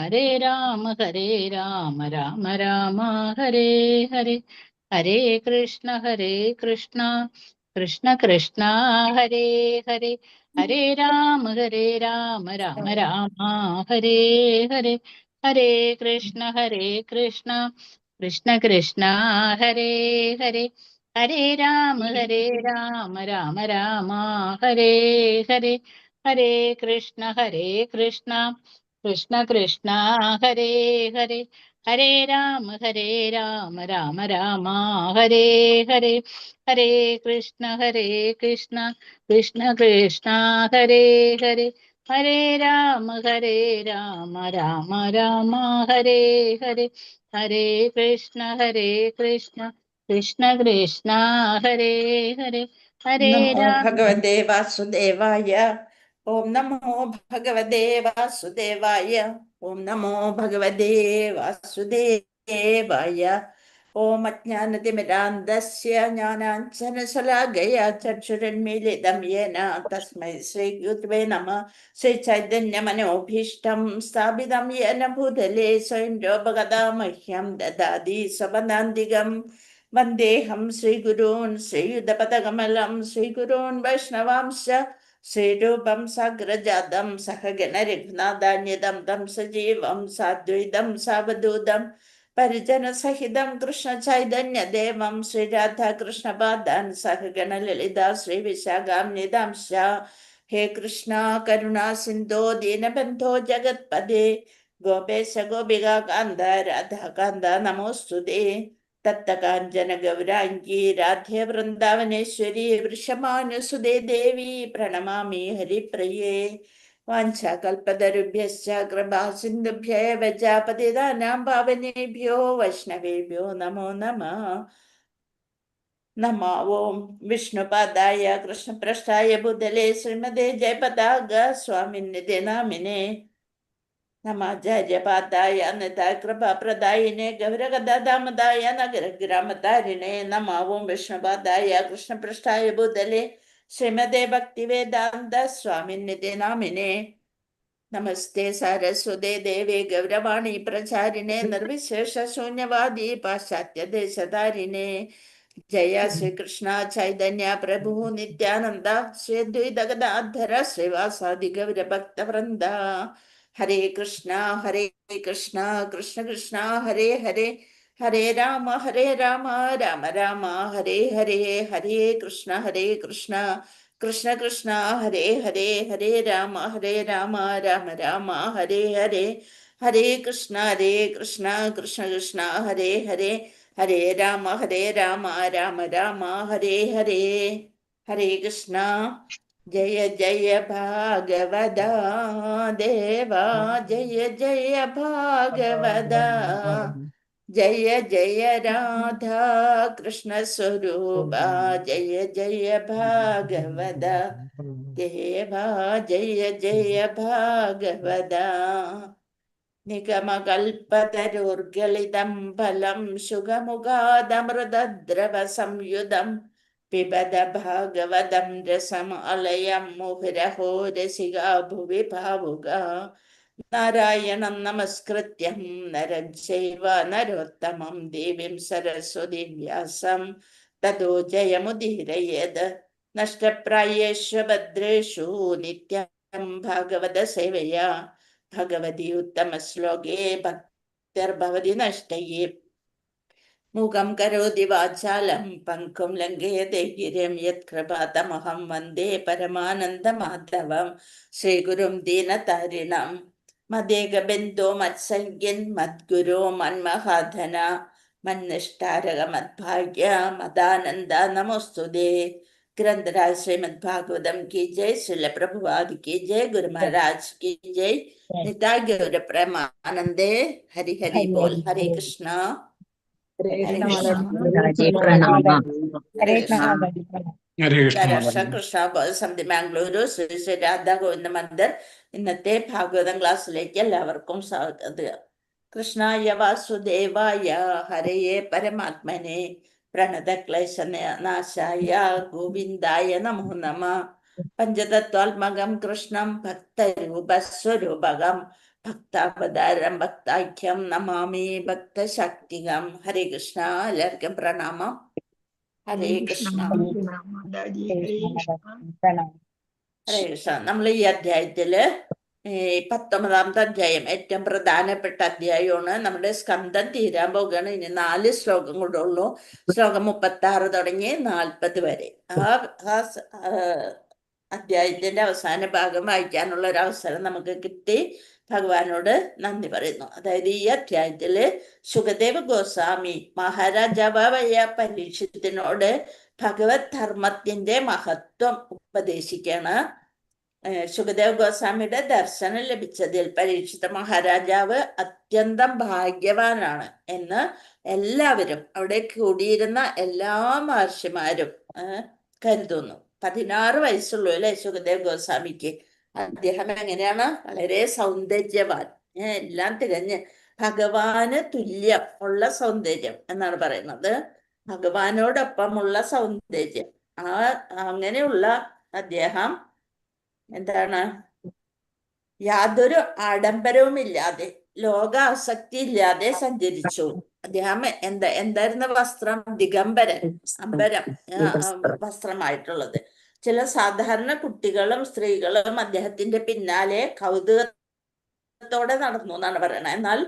ഹരേ രാമ രാമ രാമ ഹരേ ഹരേ. ഹരേ കൃഷ്ണ കൃഷ്ണ കൃഷ്ണ ഹരേ ഹരേ. ഹരേ രാമ രാമ രാമ ഹരേ ഹരേ. ഹരേ കൃഷ്ണ കൃഷ്ണ കൃഷ്ണ ഹരേ ഹരേ. ഹരേ രാമ രാമ രാമ ഹരേ ഹരേ. ഹരേ കൃഷ്ണ കൃഷ്ണ കൃഷ്ണ ഹരേ ഹരേ. ഹരേ രാമ രാമ രാമ ഹരേ ഹരേ. ഹരേ കൃഷ്ണ കൃഷ്ണ കൃഷ്ണ ഹരേ ഹരേ. ഹരേ രാമ രാമ രാമ ഹരേ ഹരേ. ഹരേ കൃഷ്ണ കൃഷ്ണ കൃഷ്ണ ഹരേ ഹരേ. ഹരേ നമോ രാമ ഭഗവതേ വാസുദേവായ. ഓം നമോ ഭഗവതേ വാസുദേവായ. ഓം നമോ ഭഗവതേ വാസുദേവായ. ഓം അജ്ഞാനതിമിരാന്ധസ്യ ജ്ഞാനാഞ്ജനശലാകയാ ചക്ഷുരുന്മീലിതം യേന തസ്മൈ ശ്രീഗുരുവേ നമഃ. ശ്രീചൈതന്യമനോഭീഷ്ടം സ്ഥാപിതം യേന ഭൂതലേ സ്വയം രൂപകഥാ മഹ്യം ദദാതി സ്വപദാന്തികം. വന്ദേഹം ശ്രീഗുരൂൻ ശ്രീയുതപദകമലം ശ്രീഗുരൂൻ വൈഷ്ണവാംശ ശ്രീരൂപം സാഗ്രജാതം സഹഗണ രഘുനാഥാന്യതം തം സജീവം സാദ്വൈതം സാവധൂതം പരിജനസഹിതം കൃഷ്ണ ചൈതന്യദേവം ശ്രീരാധാകൃഷ്ണപാദാൻ സഹഗണ ലളിത ശ്രീവിശാഖാന്യതാംശ. ഹേ കൃഷ്ണ കരുണാ സിന്ധോ ദീനബന്ധോ ജഗത്പദേ ഗോപേശ ഗോപികാന്ത രാധാകാന്ത നമോസ്തുതേ. തപ്തകാഞ്ചന ഗൗരാംഗീ രാധേ വൃന്ദാവനേശ്വരി വൃഷഭാനുസുതേ ദേവി പ്രണമാമി ഹരിപ്രിയേ. വാഞ്ചാകൽപതരുഭ്യശ്ച കൃപാ സിന്ധുഭ്യോ ഏവ ച പതിതാനാം പാവനേഭ്യോ വൈഷ്ണവേഭ്യോ നമോ നമഃ. നമോ ഓം വിഷ്ണുപാദായ കൃഷ്ണപ്രഷ്ഠായ ഭൂതലേ ശ്രീമതേ ജയപതാക സ്വാമിനിധി നാമിനേ. നമാചാര്യപാദായ കൃപാപ്രദായിനെ ഗൗരഗദാമതായ നഗരഗ്രാമതാരിണേ. നമോ ഓം വിഷ്ണുപാദായ കൃഷ്ണപൃഷ്ഠായ ഭൂതലേ ശ്രീമതേ ഭക്തിവേദാന്ത സ്വാമിനിധി നാമിനേ. നമസ്തേ സാരസ്വതേ ദേവേ ഗൗരവാണി പ്രചാരിണേ നിർവിശേഷ ശൂന്യവാദി പാശ്ചാത്യ ദേശധാരിണേ. ജയ ശ്രീകൃഷ്ണ ചൈതന്യ പ്രഭു നിത്യാനന്ദ ശ്രീ അദ്വൈത ഗദാധര ശ്രീവാസാദി ഗൗരഭക്തവൃന്ദ. ഹരേ കൃഷ്ണ കൃഷ്ണ കൃഷ്ണ ഹരേ ഹരേ. ഹരേ രാമ രാമ രാമ ഹരേ ഹരേ. ഹരേ കൃഷ്ണ കൃഷ്ണ കൃഷ്ണ ഹരേ ഹരേ. ഹരേ രാമ രാമ രാമ ഹരേ ഹരേ. ഹരേ കൃഷ്ണ കൃഷ്ണ കൃഷ്ണ ഹരേ ഹരേ. ഹരേ രാമ രാമ ഹരേ ഹരേ. ഹരേ കൃഷ്ണ. ജയ ജയ ഭാഗവത ദേവാ ജയ ജയ ഭാഗവത. ജയ ജയ രാധാ കൃഷ്ണ സ്വരൂപ ജയ ജയ ഭാഗവത ദേവാ ജയ ജയ ഭാഗവത. നിഗമകൽപതരോർഗളിതം ഫലം ശുഗമുഖാദമൃതദ്രവ സംയുതം പിബത ഭാഗവതം രസം അലയം മുഹുരഹോ രസികാ ഭുവി ഭാവുകാ. നാരായണം നമസ്കൃത്യം നരം ചൈവ നരോത്തമം ദേവീം സരസ്വതീം വ്യാസം തതോ ജയമുദീരയേത്. നഷ്ടപ്രായേഷു ഭദ്രേഷു നിത്യം ഭാഗവത സേവയാ ഭഗവതി ഉത്തമ ശ്ലോകേ ഭക്തിർഭവതി നഷ്ടയേ. മൂകം കരോതി വാചാലം പങ്കും ലംഘയതേ ഗിരിം യത്കൃപാതമഹം വന്ദേ പരമാനന്ദമാധവം ശ്രീഗുരും ദീനതാരിണം. മദേകബന്ധോ മത്സംഗ്യൻ മദ്ഗുരോ മന്മഹാധന മന്നിഷ്ടാരക മദ്ഭാഗ്യ മദാനന്ദ നമോസ്തുതേ. ग्रंथराज श्रीमद् भागवतम की जय, श्रील प्रभुपाद की जय, गुरु महाराज की जय. निताय गौर प्रेमानंदे. हरि हरि बोल. हरे कृष्णा. കൃഷ്ണ സമിതി ബാംഗ്ലൂരു ശ്രീ ശ്രീ രാധാ ഗോവിന്ദ മന്ദിർ. ഇന്നത്തെ ഭാഗവതം ക്ലാസ്സിലേക്ക് എല്ലാവർക്കും സ്വാഗതം. കൃഷ്ണായ വാസുദേവായ ഹരയേ പരമാത്മനെ പ്രണതക്ലേശനാശായ ഗോവിന്ദായ നമോ നമഃ. പഞ്ചതത്വാത്മകം കൃഷ്ണം ഭക്തരൂപസ്വരൂപകം ഭക്താവതാരം ഭക്താഖ്യം നമാമി ഭക്തശക്തികം. ഹരേ കൃഷ്ണ. എല്ലാവർക്കും പ്രണാമം. ഹരേ കൃഷ്ണ. ഹരേ കൃഷ്ണ. നമ്മൾ ഈ അധ്യായത്തില് 19ാമത്തെ അധ്യായം ഏറ്റവും പ്രധാനപ്പെട്ട അധ്യായമാണ്. നമ്മുടെ സ്കന്ധം തീരാൻ പോകുകയാണ്. ഇനി 4 ശ്ലോകം കൂടെ ഉള്ളൂ. ശ്ലോകം 36 തുടങ്ങി 40 വരെ. അധ്യായത്തിന്റെ അവസാന ഭാഗം വായിക്കാനുള്ള ഒരു അവസരം നമുക്ക് കിട്ടി. ഭഗവാനോട് നന്ദി പറയുന്നു. അതായത് ഈ അധ്യായത്തില് ശുകദേവ് ഗോസ്വാമി മഹാരാജാവായ പരീക്ഷത്തിനോട് ഭഗവത് ധർമ്മത്തിന്റെ മഹത്വം ഉപദേശിക്കാണ്. ശുകദേവ് ഗോസ്വാമിയുടെ ദർശനം ലഭിച്ചതിൽ പരീക്ഷിത മഹാരാജാവ് അത്യന്തം ഭാഗ്യവാനാണ് എന്ന് എല്ലാവരും, അവിടെ കൂടിയിരുന്ന എല്ലാ മഹർഷിമാരും കരുതുന്നു. 16 വയസ്സുള്ളൂ അല്ലെ ശുകദേവ് ഗോസ്വാമിക്ക്. അദ്ദേഹം എങ്ങനെയാണ്? വളരെ സൗന്ദര്യവാൻ, എല്ലാം തികഞ്ഞ് ഭഗവാന് തുല്യം ഉള്ള സൗന്ദര്യം എന്നാണ് പറയുന്നത്. ഭഗവാനോടൊപ്പമുള്ള സൗന്ദര്യം. അങ്ങനെയുള്ള അദ്ദേഹം എന്താണ്, യാതൊരു ആഡംബരവുമില്ലാതെ, ലോകാസക്തി ഇല്ലാതെ സഞ്ചരിച്ചു. അദ്ദേഹം എന്തായിരുന്ന വസ്ത്രം? ദിഗംബരൻ, അമ്പരം വസ്ത്രമായിട്ടുള്ളത്. ചില സാധാരണ കുട്ടികളും സ്ത്രീകളും അദ്ദേഹത്തിന്റെ പിന്നാലെ കൗതുകത്തോടെ നടന്നു എന്നാണ് പറയുന്നത്. എന്നാൽ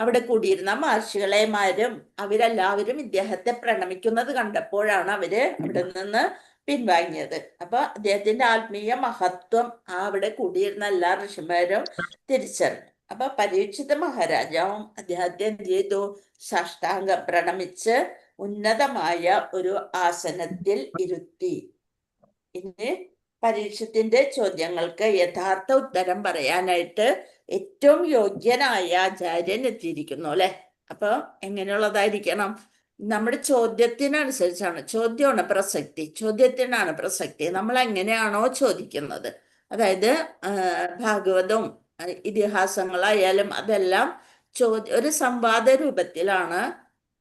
അവിടെ കൂടിയിരുന്ന മഹർഷികളെമാരും അവരെല്ലാവരും ഇദ്ദേഹത്തെ പ്രണമിക്കുന്നത് കണ്ടപ്പോഴാണ് അവര് അവിടെ നിന്ന് പിൻവാങ്ങിയത്. അപ്പൊ അദ്ദേഹത്തിന്റെ ആത്മീയ മഹത്വം അവിടെ കൂടിയിരുന്ന എല്ലാ ഋഷിമാരും തിരിച്ചറിഞ്ഞു. അപ്പൊ പരീക്ഷിത മഹാരാജാവും അദ്ദേഹത്തെ എന്ത് ചെയ്തു? സാഷ്ടാംഗം പ്രണമിച്ച് ഉന്നതമായ ഒരു ആസനത്തിൽ ഇരുത്തി. ഇനി പരീക്ഷത്തിന്റെ ചോദ്യങ്ങൾക്ക് യഥാർത്ഥ ഉത്തരം പറയാനായിട്ട് ഏറ്റവും യോഗ്യനായ ആചാര്യൻ എത്തിയിരിക്കുന്നു അല്ലെ. അപ്പൊ എങ്ങനെയുള്ളതായിരിക്കണം? നമ്മുടെ ചോദ്യത്തിനനുസരിച്ചാണ്. ചോദ്യമാണ് പ്രസക്തി, ചോദ്യത്തിനാണ് പ്രസക്തി. നമ്മൾ എങ്ങനെയാണോ ചോദിക്കുന്നത്, അതായത് ഭാഗവതവും ഇതിഹാസങ്ങളായാലും അതെല്ലാം ഒരു സംവാദ രൂപത്തിലാണ്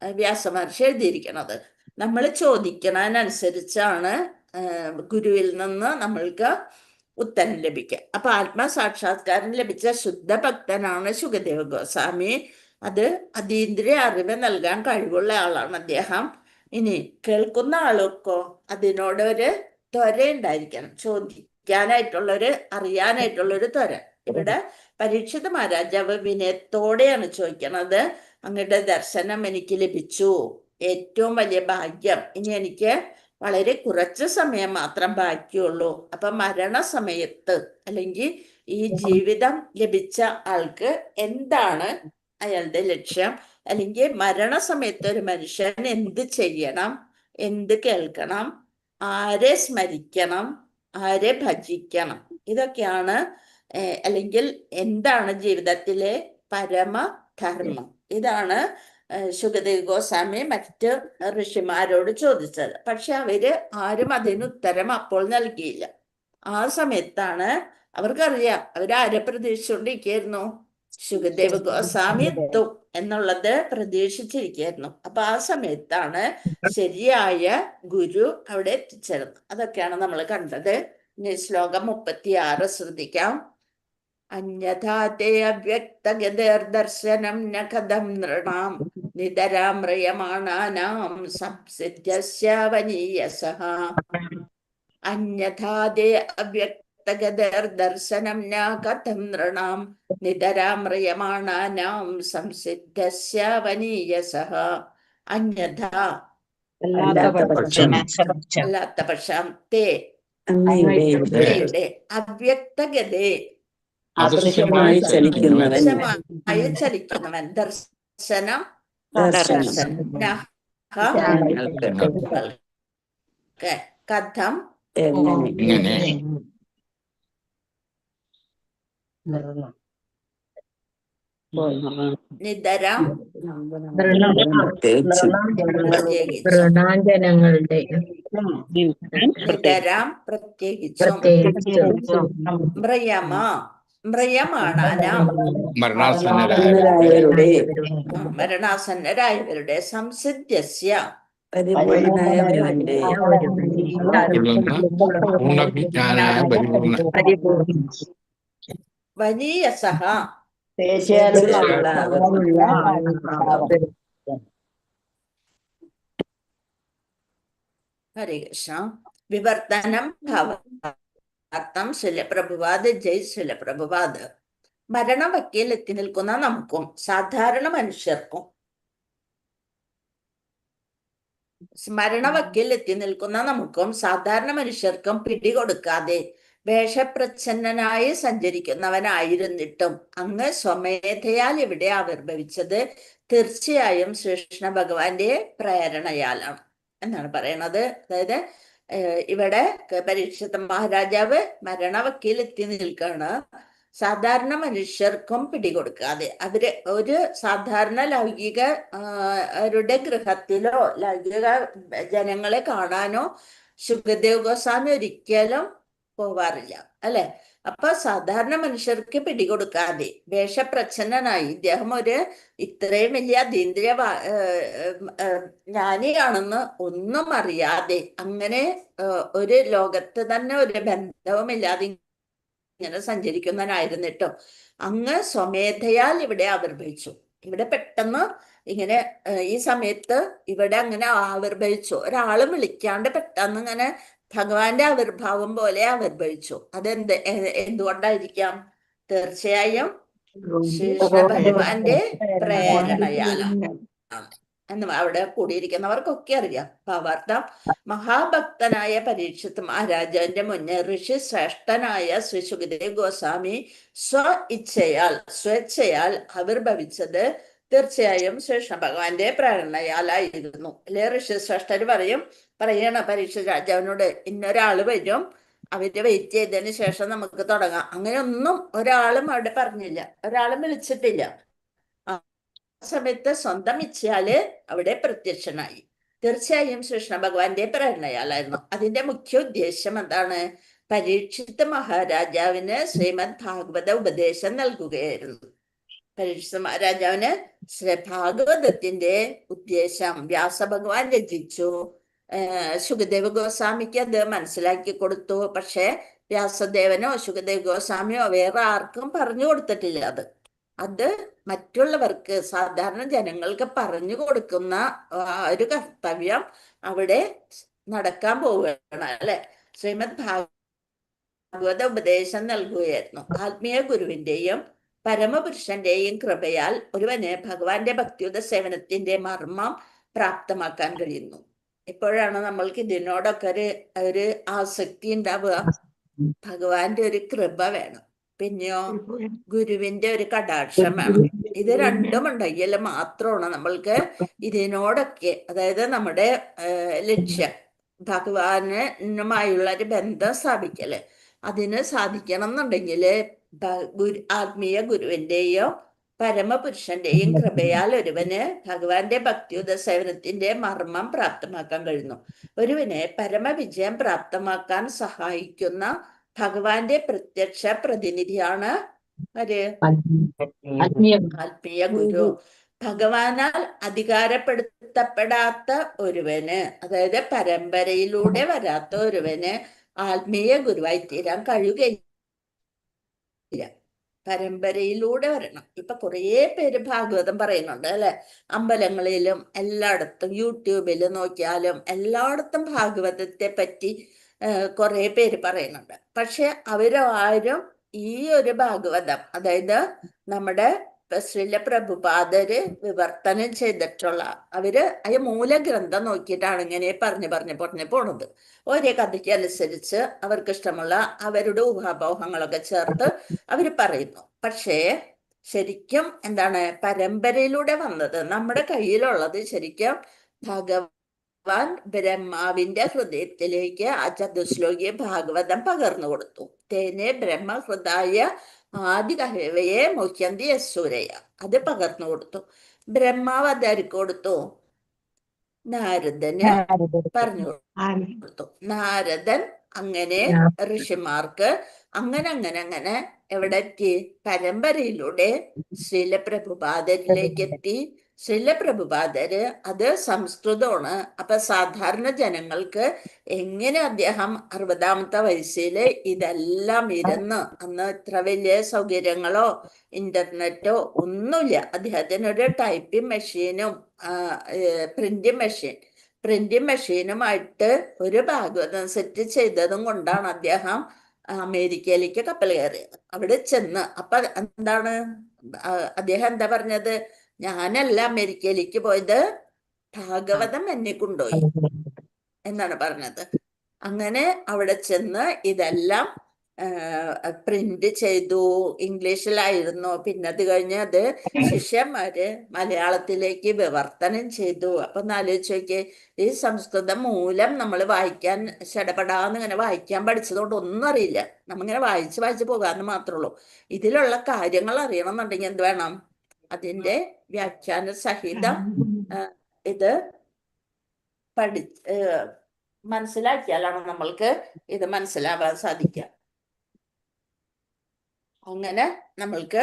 വ്യാസമഹർഷി എഴുതിയിരിക്കുന്നത്. നമ്മൾ ചോദിക്കുന്നതിനനുസരിച്ചാണ് ഗുരുവിൽ നിന്ന് നമ്മൾക്ക് ഉത്തരം ലഭിക്കുക. അപ്പൊ ആത്മസാക്ഷാത്കാരം ലഭിച്ച ശുദ്ധ ഭക്തനാണ് ശുകദേവ് ഗോസ്വാമി. അത് അതീന്ദ്രിയ അറിവ് നൽകാൻ കഴിവുള്ള ആളാണ് അദ്ദേഹം. ഇനി കേൾക്കുന്ന ആൾക്കോ അതിനോടൊരു ത്വര ഉണ്ടായിരിക്കണം, ചോദിക്കാനായിട്ടുള്ളൊരു, അറിയാനായിട്ടുള്ളൊരു ത്വര. ഇവിടെ പരീക്ഷിത മഹാരാജാവ് വിനയത്തോടെയാണ് ചോദിക്കണത്. അങ്ങയുടെ ദർശനം എനിക്ക് ലഭിച്ചു, ഏറ്റവും വലിയ ഭാഗ്യം. ഇനി എനിക്ക് വളരെ കുറച്ച് സമയം മാത്രം ബാക്കിയുള്ളൂ. അപ്പൊ മരണസമയത്ത് അല്ലെങ്കിൽ ഈ ജീവിതം ലഭിച്ച ആൾക്ക് എന്താണ് അയാളുടെ ലക്ഷ്യം, അല്ലെങ്കിൽ മരണസമയത്ത് ഒരു മനുഷ്യൻ എന്ത് ചെയ്യണം, എന്ത് കേൾക്കണം, ആരെ സ്മരിക്കണം, ആരെ ഭജിക്കണം, ഇതൊക്കെയാണ് അല്ലെങ്കിൽ എന്താണ് ജീവിതത്തിലെ പരമധർമ്മം. ഇതാണ് ശുകദേവ് ഗോസ്വാമി മറ്റ് ഋഷിമാരോട് ചോദിച്ചത്. പക്ഷെ അവര് ആരും അതിന് ഉത്തരം അപ്പോൾ നൽകിയില്ല. ആ സമയത്താണ് അവർക്കറിയാം, അവരാരെ പ്രതീക്ഷിച്ചുകൊണ്ടിരിക്കുകയായിരുന്നു? ശുകദേവ് ഗോസ്വാമി എത്തും എന്നുള്ളത് പ്രതീക്ഷിച്ചിരിക്കുകയായിരുന്നു. അപ്പൊ ആ സമയത്താണ് ശരിയായ ഗുരു അവിടെ എത്തിച്ചേർന്നത്. അതൊക്കെയാണ് നമ്മൾ കണ്ടത്. ഇനി ശ്ലോകം 36 ശ്രദ്ധിക്കാം. അന്യഥാ തേ അവ്യക്തഗതിർദർശനം ന കഥം നൃണാം നിതരാം മ്രിയമാണാനാം സംസിദ്ധ്യസ്യ വനീയസഃ. അന്യഥാ തേ അവ്യക്തഗതിർദർശനം ന കഥം നൃണാം നിതരാം മ്രിയമാണാനാം സംസിദ്ധ്യസ്യ വനീയസഃ. അന്യഥാ അല്ലാത്ത പക്ഷം തേ അവ്യക്തഗതേ അദൃശ്യമായി ചലിക്കുന്നവൻ ദർശനം കഥം എങ്ങനെ നിതരാം ജനങ്ങളുടെ നിതരാം പ്രത്യേകിച്ചും മ്രിയമാണാനാം മരണാസന്നരായവരുടെ സംസിദ്ധ്യസ്യ വനീയസഃ ചേച്ചിയാലുള്ള ഹരേ കൃഷ്ണ. വിവർത്തനം ഭാവാർത്ഥം ശിലപ്രഭുപാദ്. ജയ് ശിലപ്രഭുപാദ്. മരണവക്കിൽ എത്തി നിൽക്കുന്ന നമുക്കും സാധാരണ മനുഷ്യർക്കും പിടികൊടുക്കാതെ വേഷപ്രച്ഛന്നനായി സഞ്ചരിക്കുന്നവനായിരുന്നിട്ടും അങ്ങ് സ്വമേധയാൽ ഇവിടെ ആവിർഭവിച്ചത് തീർച്ചയായും ശ്രീകൃഷ്ണ ഭഗവാന്റെ പ്രേരണയാലാണ് എന്നാണ് പറയണത്. അതായത് ഇവിടെ പരീക്ഷിത് മഹാരാജാവ് മരണവക്കിൽ എത്തി നിൽക്കുകയാണ്. സാധാരണ മനുഷ്യർക്കും പിടികൊടുക്കാതെ അവര് ഒരു സാധാരണ ലൗകിക അവരുടെ ഗൃഹത്തിലോ ലൗകിക ജനങ്ങളെ കാണാനോ ശുകദേവ് ഗോസ്വാമി ഒരിക്കലും പോവാറില്ല, അല്ലെ? അപ്പൊ സാധാരണ മനുഷ്യർക്ക് പിടികൊടുക്കാതെ വേഷപ്രച്ഛന്നനായി ഇദ്ദേഹം ഇത്രയും വലിയ അതീന്ദ്രിയ ജ്ഞാനിയാണെന്ന് ഒന്നും അറിയാതെ അങ്ങനെ ഒരു ലോകത്ത് തന്നെ ഒരു ബന്ധവുമില്ലാതെ ഇങ്ങനെ സഞ്ചരിക്കുന്നവനായിരുന്നിട്ടും അങ്ങ് സ്വമേധയാൽ ഇവിടെ ആവിർഭവിച്ചു. ഇവിടെ പെട്ടെന്ന് ഇങ്ങനെ ഈ സമയത്ത് ഇവിടെ അങ്ങനെ ആവിർഭവിച്ചു. ഒരാളും വിളിക്കാണ്ട് പെട്ടെന്ന് ഇങ്ങനെ ഭഗവാന്റെ ആവിർഭാവം പോലെ ആവിർഭവിച്ചു. എന്തുകൊണ്ടായിരിക്കാം? തീർച്ചയായും ശ്രീകൃഷ്ണ ഭഗവാന്റെ പ്രേരണയാലാണ് എന്ന് അവിടെ കൂടിയിരിക്കുന്നവർക്കൊക്കെ അറിയാം. ഭാവാർത്ഥം: മഹാഭക്തനായ പരീക്ഷിത് മഹാരാജാവിന്റെ മുന്നേ ഋഷി ശ്രേഷ്ഠനായ ശ്രീ ശുകദേവ് ഗോസ്വാമി സ്വേച്ഛയാൽ ആവിർഭവിച്ചത് തീർച്ചയായും ശ്രീകൃഷ്ണ ഭഗവാന്റെ പ്രേരണയാലായിരുന്നു. അല്ലെ? ഋഷി ശ്രേഷ്ഠര് പറയണ പരീക്ഷിത് രാജാവിനോട്, ഇന്നൊരാള് വരും, അവര് വെയിറ്റ് ചെയ്തതിന് ശേഷം നമുക്ക് തുടങ്ങാം. അങ്ങനെയൊന്നും ഒരാളും അവിടെ പറഞ്ഞില്ല, ഒരാളും വിളിച്ചിട്ടില്ല. സമയത്ത് സ്വന്തം ഇച്ഛയാല് അവിടെ പ്രത്യക്ഷനായി. തീർച്ചയായും ശ്രീകൃഷ്ണ ഭഗവാന്റെ പ്രേരണയാലായിരുന്നു. അതിന്റെ മുഖ്യ ഉദ്ദേശം എന്താണ്? പരീക്ഷിത് മഹാരാജാവിന് ശ്രീമദ് ഭാഗവത ഉപദേശം നൽകുകയായിരുന്നു. പരീക്ഷിത് മഹാരാജാവിന് ഭാഗവതത്തിന്റെ ഉദ്ദേശം വ്യാസഭഗവാൻ രചിച്ചു. ശുകദേവ് ഗോസ്വാമിക്ക് അത് മനസ്സിലാക്കി കൊടുത്തു. പക്ഷെ വ്യാസദേവനോ ശുകദേവ് ഗോസ്വാമിയോ വേറെ ആർക്കും പറഞ്ഞു കൊടുത്തിട്ടില്ല. അത് മറ്റുള്ളവർക്ക്, സാധാരണ ജനങ്ങൾക്ക് പറഞ്ഞു കൊടുക്കുന്ന ഒരു കർത്തവ്യം അവിടെ നടക്കാൻ പോവുകയാണ്, അല്ലെ? ശ്രീമദ് ഭാഗവത ഉപദേശം നൽകുകയായിരുന്നു. ആത്മീയ ഗുരുവിന്റെയും പരമപുരുഷന്റെയും കൃപയാൽ ഒരുവന് ഭഗവാന്റെ ഭക്തിയുത സേവനത്തിന്റെ മർമ്മം പ്രാപ്തമാക്കാൻ കഴിയുന്നു. എപ്പോഴാണ് നമ്മൾക്ക് ഇതിനോടൊക്കെ ഒരു ആസക്തി ഉണ്ടാവുക? ഭഗവാന്റെ ഒരു കൃപ വേണം, പിന്നെയോ ഗുരുവിന്റെ ഒരു കടാക്ഷം വേണം. ഇത് രണ്ടും ഉണ്ടെങ്കിൽ മാത്രമാണ് നമ്മൾക്ക് ഇതിനോടൊക്കെ, അതായത് നമ്മുടെ ലക്ഷ്യം ഭഗവാനുമായുള്ള ഒരു ബന്ധം സ്ഥാപിക്കല്, അതിന് സാധിക്കണം എന്നുണ്ടെങ്കിൽ ആത്മീയ ഗുരുവിന്റെയോ പരമപുരുഷന്റെയും കൃപയാൽ ഒരുവന് ഭഗവാന്റെ ഭക്തിയുത സേവനത്തിന്റെ മർമ്മം പ്രാപ്തമാക്കാൻ കഴിയുന്നു. ഒരുവന് പരമവിജയം പ്രാപ്തമാക്കാൻ സഹായിക്കുന്ന ഭഗവാന്റെ പ്രത്യക്ഷ പ്രതിനിധിയാണ് ആത്മീയ ഗുരു. ഭഗവാനാൽ അധികാരപ്പെടുത്തപ്പെടാത്ത ഒരുവന്, അതായത് പരമ്പരയിലൂടെ വരാത്ത ഒരുവന് ആത്മീയ ഗുരുവായി തീരാൻ കഴിയുകയില്ല. പരമ്പരയിലൂടെ വരണം. ഇപ്പൊ കുറേ പേര് ഭാഗവതം പറയുന്നുണ്ട്, അല്ലെ? അമ്പലങ്ങളിലും എല്ലായിടത്തും, യൂട്യൂബിൽ നോക്കിയാലും എല്ലായിടത്തും ഭാഗവതത്തെ പറ്റി കുറെ പേര് പറയുന്നുണ്ട്. പക്ഷെ അവരാരും ഈ ഒരു ഭാഗവതം, അതായത് നമ്മുടെ ശ്രീല പ്രഭുപാദര് വിവർത്തനം ചെയ്തിട്ടുള്ള, അവര് മൂലഗ്രന്ഥം നോക്കിയിട്ടാണ് ഇങ്ങനെ പറഞ്ഞു പോണത്. ഒരേ കഥയ്ക്ക് അനുസരിച്ച് അവർക്ക് ഇഷ്ടമുള്ള അവരുടെ ഊഹാപോഹങ്ങളൊക്കെ ചേർത്ത് അവര് പറയുന്നു. പക്ഷേ ശരിക്കും എന്താണ് പരമ്പരയിലൂടെ വന്നത്? നമ്മുടെ കയ്യിലുള്ളത് ശരിക്കും ഭഗവാൻ ബ്രഹ്മാവിന്റെ ഹൃദയത്തിലേക്ക് ആ ചതുശ്ലോകി ഭാഗവതം പകർന്നു കൊടുത്തു. തേനെ ബ്രഹ്മഹൃദായ ആദി കഹവയെ മുഖ്യന്തി യസൂരയ, അത് പകർന്നു കൊടുത്തു. ബ്രഹ്മാവ് അതാർക്ക് കൊടുത്തു? നാരദന് പറഞ്ഞു കൊടുത്തു. നാരദൻ അങ്ങനെ ഋഷിമാർക്ക് അങ്ങനെ എവിടെ എത്തി? പരമ്പരയിലൂടെ ശ്രീല പ്രഭുപാദരിലേക്ക് എത്തി. ശ്രീല പ്രഭുപാദര് അത് സംസ്കൃതമാണ്. അപ്പൊ സാധാരണ ജനങ്ങൾക്ക് എങ്ങനെ അദ്ദേഹം 60-ാമത്തെ വയസ്സില് ഇതെല്ലാം ഇരുന്ന്, അന്ന് ഇത്ര വലിയ സൗകര്യങ്ങളോ ഇന്റർനെറ്റോ ഒന്നുമില്ല, അദ്ദേഹത്തിന് ഒരു ടൈപ്പിംഗ് മെഷീനും പ്രിന്റിംഗ് മെഷീനുമായിട്ട് ഒരു ഭാഗവതം സെറ്റ് ചെയ്തതും കൊണ്ടാണ് അദ്ദേഹം അമേരിക്കയിലേക്ക് കപ്പൽ കയറിയത്. അവിടെ ചെന്ന് അപ്പൊ എന്താണ് അദ്ദേഹം എന്താ പറഞ്ഞത്? ഞാനല്ല അമേരിക്കയിലേക്ക് പോയത്, ഭാഗവതം എന്നെ കൊണ്ടുപോയി എന്നാണ് പറഞ്ഞത്. അങ്ങനെ അവിടെ ചെന്ന് ഇതെല്ലാം പ്രിന്റ് ചെയ്തു. ഇംഗ്ലീഷിലായിരുന്നു. പിന്നെ അത് കഴിഞ്ഞ് അത് ശിഷ്യന്മാര് മലയാളത്തിലേക്ക് വിവർത്തനം ചെയ്തു. അപ്പൊ ഒന്ന് ആലോചിച്ച് നോക്കിയേ, ഈ സംസ്കൃതം മൂലം നമ്മൾ വായിക്കാൻ ചടപടാന്ന് ഇങ്ങനെ വായിക്കാൻ പഠിച്ചതുകൊണ്ട് ഒന്നും അറിയില്ല. നമ്മിങ്ങനെ വായിച്ച് പോകാന്ന് മാത്രമേ ഉള്ളൂ. ഇതിലുള്ള കാര്യങ്ങൾ അറിയണം എന്നുണ്ടെങ്കിൽ എന്ത് വേണം? അതിന്റെ വ്യാഖ്യാന സഹിതം ഇത് മനസ്സിലാക്കിയാലാണ് നമ്മൾക്ക് ഇത് മനസ്സിലാവാൻ സാധിക്കുക. അങ്ങനെ നമ്മൾക്ക്